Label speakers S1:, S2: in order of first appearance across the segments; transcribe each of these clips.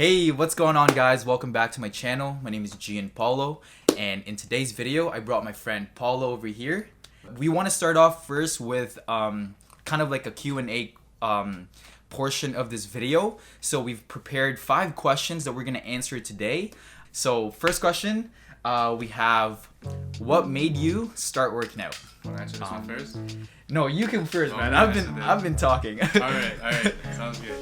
S1: Hey, what's going on, guys? Welcome back to my channel. My name is Gian Paulo, and in today's video I brought my friend Paolo over here. We want to start off first with kind of like a Q&A portion of this video. So we've prepared 5 questions that we're going to answer today. So first question, we have, what made you start working out?
S2: Want to answer this one first?
S1: No, you can first, man. I've been talking.
S2: Alright, sounds good.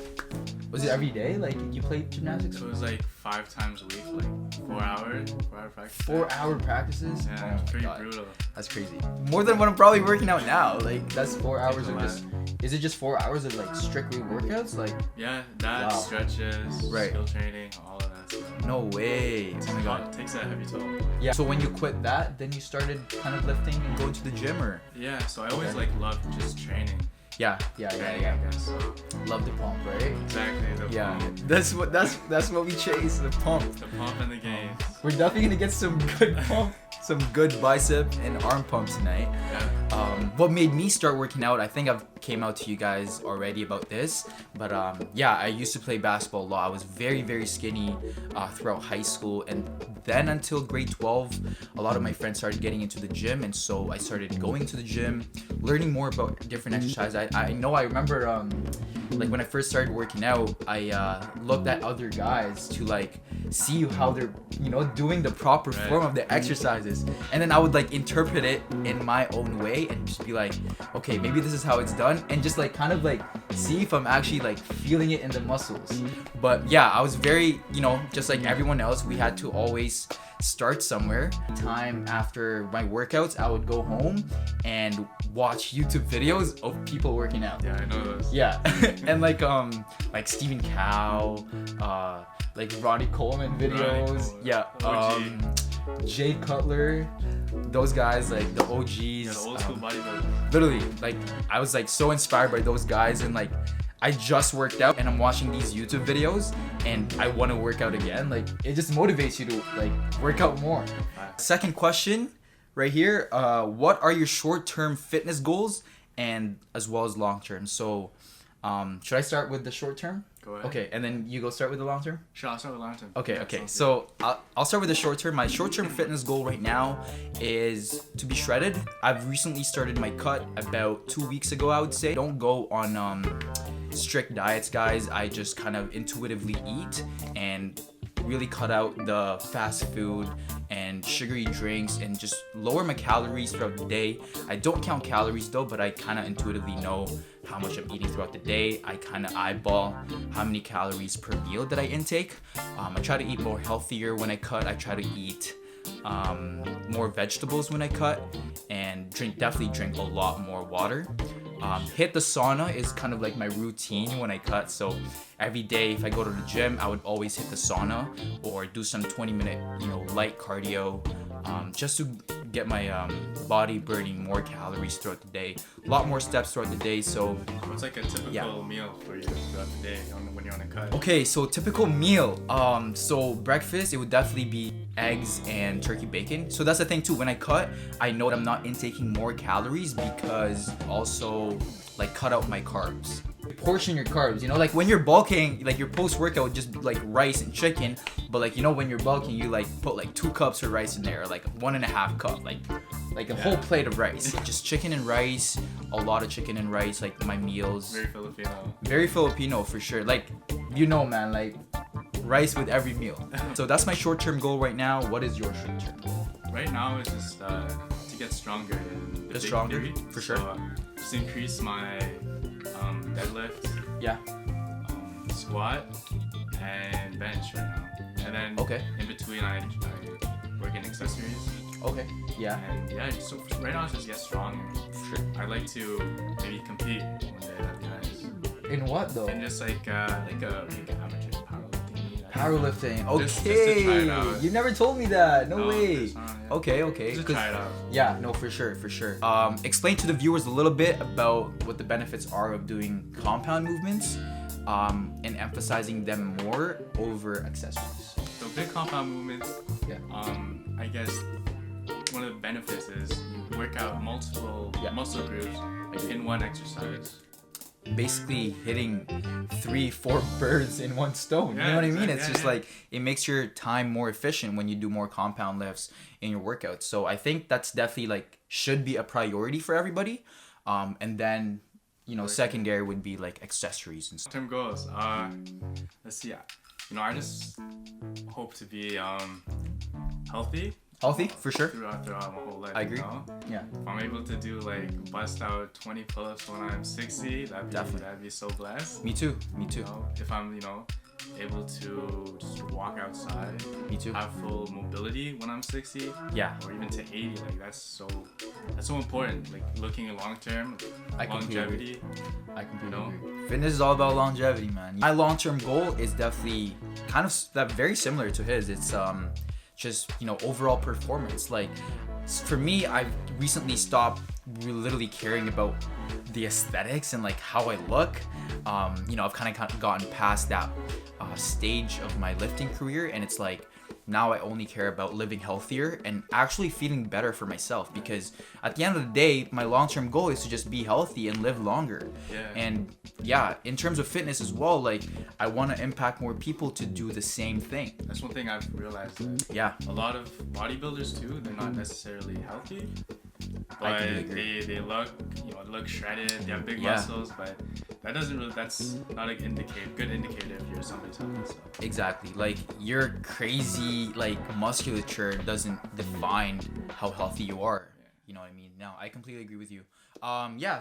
S1: Was it every day? Like, you played gymnastics?
S2: So it was like 5 times a week, like 4 hours, 4 hour practice.
S1: 4-hour practices?
S2: Yeah, it's pretty brutal.
S1: That's crazy. More than what I'm probably working out now. Like, that's 4 hours of just... Is it just 4 hours of like strictly workouts? Like,
S2: yeah, that, stretches,
S1: right,
S2: skill training, all of that stuff.
S1: No way.
S2: Oh my god. It takes a heavy toll.
S1: Yeah. So when you quit that, then you started kind of lifting and going to the gym, or?
S2: Yeah, so I always like loved just training.
S1: Yeah.
S2: I guess, so.
S1: Love the pump, right?
S2: Exactly, the pump.
S1: That's what we chase, the pump.
S2: The pump and the gains.
S1: We're definitely gonna get some good pump, some good bicep and arm pump tonight.
S2: Yeah.
S1: What made me start working out, I think I've came out to you guys already about this, but yeah, I used to play basketball a lot. I was very, very skinny throughout high school, and then until grade 12, a lot of my friends started getting into the gym, and so I started going to the gym, learning more about different exercises. I remember like when I first started working out, I looked at other guys to like see how they're, you know, doing the proper form of the exercises, and then I would like interpret it in my own way and just be like, okay, maybe this is how it's done, and just like kind of like see if I'm actually like feeling it in the muscles. But yeah, I was very, you know, just like everyone else, we had to always start somewhere. Time after my workouts, I would go home and watch YouTube videos of people working out.
S2: Yeah, I know those.
S1: Yeah. And like Stephen Cow, like Ronnie Coleman videos. Yeah. Jay Cutler, those guys, like the OGs.
S2: Yeah, the old school bodybuilders.
S1: Literally, like I was like so inspired by those guys, and like I just worked out and I'm watching these YouTube videos and I want to work out again. Like, it just motivates you to like work out more. Second question right here, what are your short-term fitness goals and as well as long-term? So should I start with the short-term?
S2: Go ahead.
S1: Okay, and then you go start with the long-term?
S2: Sure, I'll start with long-term.
S1: Okay. So I'll start with the short-term. My short-term fitness goal right now is to be shredded. I've recently started my cut about 2 weeks ago, I would say. Don't go on strict diets, guys. I just kind of intuitively eat and really cut out the fast food and sugary drinks and just lower my calories throughout the day. I don't count calories though, but I kind of intuitively know how much I'm eating throughout the day. I kind of eyeball how many calories per meal that I intake. I try to eat more healthier when I cut. I try to eat more vegetables when I cut, and definitely drink a lot more water. Hit the sauna is kind of like my routine when I cut. So every day if I go to the gym, I would always hit the sauna or do some 20-minute, you know, light cardio, just to get my body burning more calories throughout the day. A lot more steps throughout the day. So
S2: what's like a typical meal for you throughout the day when you're on a cut?
S1: Okay, so typical meal. So breakfast, it would definitely be eggs and turkey bacon. So that's the thing too. When I cut, I know that I'm not intaking more calories because also like cut out my carbs. Portion your carbs, you know, like when you're bulking, like your post-workout just like rice and chicken, but like, you know, when you're bulking, you like put like 2 cups of rice in there, or like 1.5 cup, like a whole plate of rice. Just chicken and rice, a lot of chicken and rice, like my meals. Very Filipino for sure. Like, you know, man, like rice with every meal. So that's my short-term goal right now. What is your short-term goal?
S2: Right now it's just to get stronger in the
S1: stronger
S2: theory.
S1: For sure.
S2: So, just increase my deadlift, squat, and bench right now. And then in between I work in accessories.
S1: Okay. Yeah.
S2: And yeah, so right now it's just get strong.
S1: Sure.
S2: I'd like to maybe compete one day. That'd be nice.
S1: In what though?
S2: In just like amateur powerlifting.
S1: Powerlifting. Okay.
S2: Just to try it out.
S1: You never told me that. No way.
S2: It's not, yeah.
S1: Okay.
S2: Just try it out.
S1: Yeah, no, for sure. Explain to the viewers a little bit about what the benefits are of doing compound movements, and emphasizing them more over accessories.
S2: So big compound movements.
S1: Yeah.
S2: I guess one of the benefits is you work out multiple muscle groups in one exercise.
S1: basically hitting 3-4 birds in one stone. You know what I mean? It's just like it makes your time more efficient when you do more compound lifts in your workouts. So I think that's definitely like should be a priority for everybody. And then secondary would be like accessories and stuff.
S2: Term goals. Let's see. I just hope to be healthy.
S1: Healthy, for sure.
S2: Throughout my whole life.
S1: I agree.
S2: Yeah. If I'm able to do like bust out 20 pull-ups when I'm 60, that'd be so blessed.
S1: Me too.
S2: If I'm able to just walk outside.
S1: Me too.
S2: Have full mobility when I'm 60.
S1: Yeah.
S2: Or even to 80. Like that's so important. Like looking at long term, longevity.
S1: I completely agree. Fitness is all about longevity, man. My long-term goal is definitely kind of very similar to his. It's just overall performance. Like for me, I've recently stopped literally caring about the aesthetics and like how I look. I've kind of gotten past that stage of my lifting career, and it's like now I only care about living healthier and actually feeling better for myself, because at the end of the day, my long-term goal is to just be healthy and live longer. And in terms of fitness as well, like I want to impact more people to do the same thing.
S2: That's one thing I've realized, that a lot of bodybuilders too, they're not necessarily healthy, but they look shredded, they have big muscles, but that's not a good indicator if you're somebody's healthy. So.
S1: Exactly. Like your crazy musculature doesn't define how healthy you are. You know what I mean? No, I completely agree with you.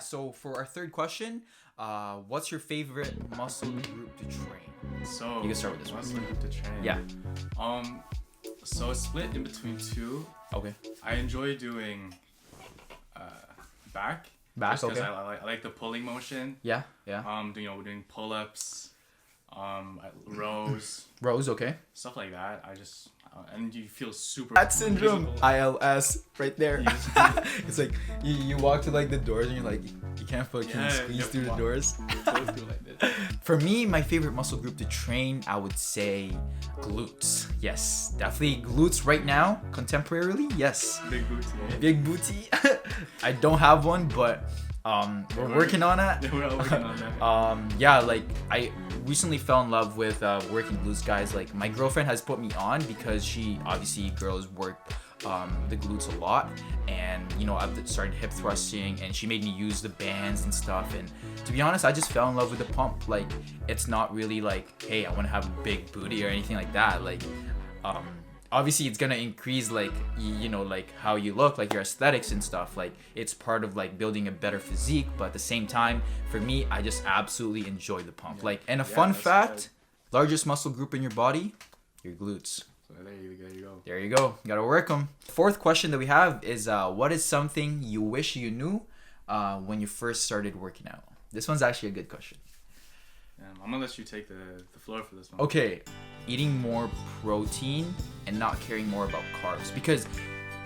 S1: So for our third question, what's your favorite muscle group to train?
S2: So
S1: you can start with this one.
S2: Muscle group to train.
S1: Yeah.
S2: So it's split in between two.
S1: Okay.
S2: I enjoy doing back.
S1: Back, okay.
S2: I like the pulling motion.
S1: Yeah.
S2: Doing pull-ups, rows.
S1: Rows, okay.
S2: Stuff like that. And you feel super.
S1: That syndrome. ILS, right there. It's like you walk to like the doors and you're like you can't fucking squeeze through the doors. For me, my favorite muscle group to train, I would say glutes. Yes, definitely glutes right now. Contemporarily, yes.
S2: Big booty.
S1: Big booty. I don't have one, but we're working on it.
S2: We're all working on that.
S1: Like I recently fell in love with working glutes, guys. Like my girlfriend has put me on because girls work the glutes a lot, and I've started hip thrusting, and she made me use the bands and stuff. And to be honest, I just fell in love with the pump. Like it's not really like, hey, I want to have a big booty or anything like that. Like obviously it's gonna increase like like how you look, like your aesthetics and stuff. Like it's part of like building a better physique, but at the same time, for me, I just absolutely enjoy the pump. And a fun fact, largest muscle group in your body, your glutes.
S2: So there you go.
S1: There you go. Gotta work them. Fourth question that we have is what is something you wish you knew when you first started working out? This one's actually a good question.
S2: I'm gonna let you take the floor for this one.
S1: Okay, eating more protein and not caring more about carbs. Because,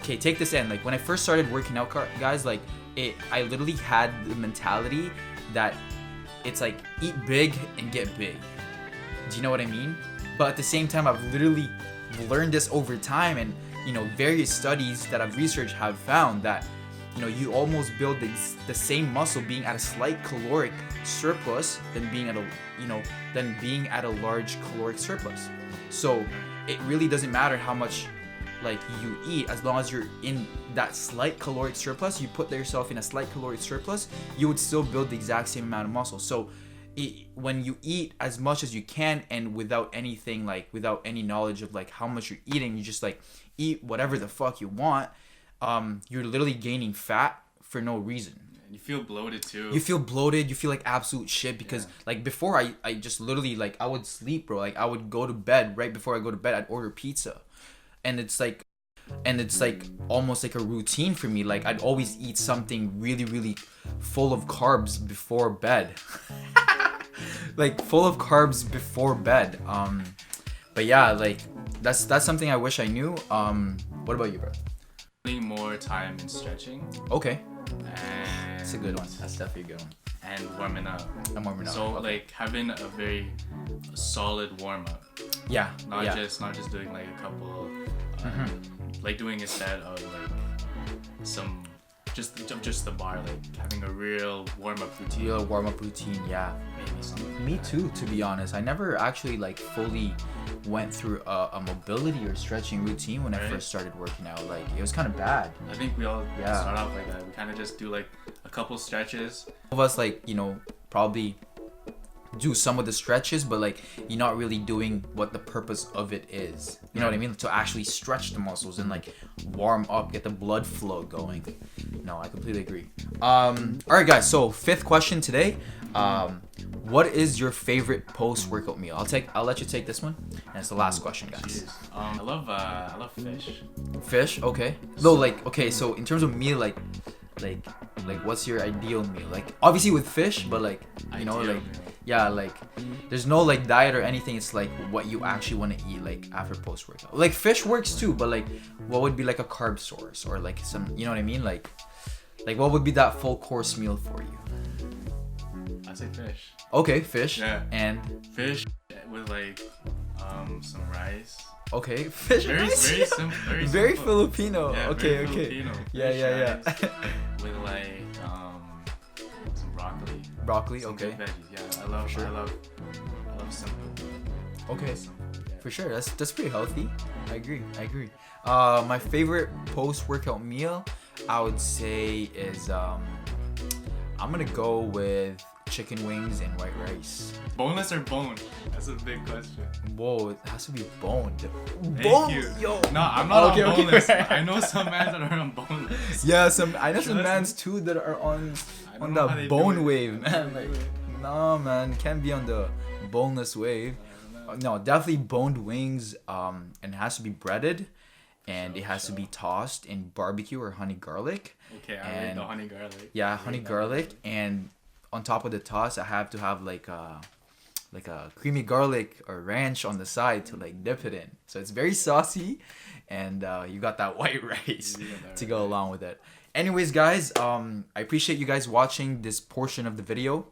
S1: take this in. Like when I first started working out, guys, like I literally had the mentality that it's like eat big and get big. Do you know what I mean? But at the same time, I've literally learned this over time, and various studies that I've researched have found that you almost build the same muscle being at a slight caloric surplus than being at a large caloric surplus. So it really doesn't matter how much you eat, as long as you're in that slight caloric surplus. You put yourself in a slight caloric surplus, you would still build the exact same amount of muscle. So when you eat as much as you can and without anything without any knowledge of how much you're eating, you just eat whatever the fuck you want, you're literally gaining fat for no reason.
S2: You feel bloated too.
S1: You feel bloated. You feel like absolute shit because before I just literally I would sleep, bro. I would go to bed. Right before I go to bed, I'd order pizza, and it's almost like a routine for me. I'd always eat something really, really full of carbs before bed. Full of carbs before bed. But yeah, that's something I wish I knew. What about you, bro?
S2: Spending more time in stretching.
S1: Okay.
S2: And
S1: that's a good one. That's definitely a good one.
S2: And warming up.
S1: I'm warming up.
S2: So having a very solid warm up.
S1: Yeah.
S2: Not just doing a couple. Doing a set of some just the bar, like having a real warm-up routine.
S1: Yeah.
S2: Maybe something.
S1: Me too, to be honest. I never actually like fully went through a mobility or stretching routine when I first started working out. Like it was kind of bad.
S2: I think we all start off like that. We kind of just do like a couple stretches.
S1: Of us, like, you know, probably do some of the stretches, but like you're not really doing what the purpose of it is. You know what I mean? To actually stretch the muscles and like warm up, get the blood flow going. No, I completely agree. All right, guys. So 5th question today. What is your favorite post-workout meal? I'll let you take this one, and it's the last question, guys.
S2: I love fish.
S1: Fish, okay. No, like, okay. So in terms of meal, like what's your ideal meal? Like obviously with fish, but like you know, like yeah, like there's no like diet or anything. It's like what you actually want to eat like after post-workout. Like fish works too, but like what would be like a carb source or like some, you know what I mean? Like what would be that full course meal for you?
S2: I'd say fish.
S1: Okay, fish.
S2: Yeah.
S1: And
S2: fish with like some rice.
S1: Okay, fish
S2: very,
S1: rice.
S2: Very simple.
S1: Very Filipino.
S2: Yeah,
S1: okay,
S2: very
S1: okay.
S2: Filipino.
S1: Yeah.
S2: With like some broccoli.
S1: Broccoli,
S2: some
S1: okay.
S2: Good veggies. Yeah, I love simple.
S1: Okay.
S2: Simple. Yeah.
S1: For sure, that's pretty healthy. I agree. My favorite post-workout meal, I would say, is I'm gonna go with chicken wings and white rice.
S2: Boneless or bone? That's a big question.
S1: Whoa, it has to be boned.
S2: Thank you.
S1: Yo.
S2: No, I'm not on boneless.
S1: Okay.
S2: I know some mans that are on boneless.
S1: Yeah, I know some mans too that are on the bone wave, man. Like, nah, man, can't be on the boneless wave. No, definitely boned wings. And it has to be breaded, and it has to be tossed in barbecue or honey garlic.
S2: Okay, I like the honey garlic.
S1: Yeah, honey garlic, and on top of the toss, I have to have like a creamy garlic or ranch on the side to like dip it in. So it's very saucy, and you got that white rice to go along with it. Anyways, guys, I appreciate you guys watching this portion of the video.